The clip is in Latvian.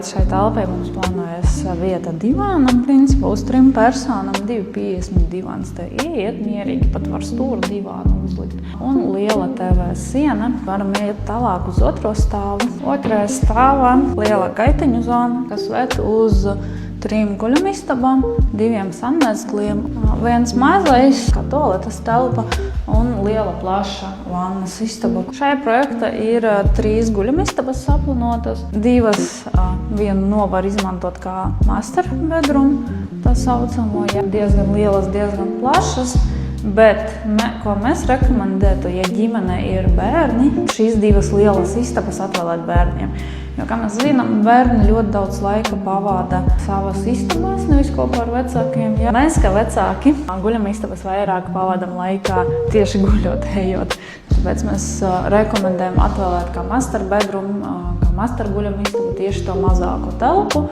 Šai telpai mums plānojas vieta divānam, principā uz 3 personām, 2,50 divāns te ieiet, mierīgi pat var stūru divānu uzlikt. Un liela TV siena, varam iet tālāk uz otro stāvu. Otrajā stāvā liela gaiteņu zona, kas ved uz 3 guļamistabām, 2 sanmezgliem, 1 mazais, kā toaletes telpa un liela plaša vannas istaba. Šajā projekta ir 3 guļamistabas saplanotas, 2, vienu var izmantot kā master bedroom, tā saucamo, diezgan lielas, diezgan plašas. Bet, ko mēs rekomendētu, ja ģimene ir bērni, šīs 2 lielas istabas atvēlēt bērniem. Jo, kā mēs zinām, bērni ļoti daudz laika pavāda savas istabās, nevis kopā ar vecākiem. Ja? Mēs, kā vecāki, guļamistabas vairāk pavadam laikā tieši guļot, ejot. Tāpēc mēs rekomendējam atvēlēt kā master bedroom, kā master guļamistabu tieši to mazāko telpu.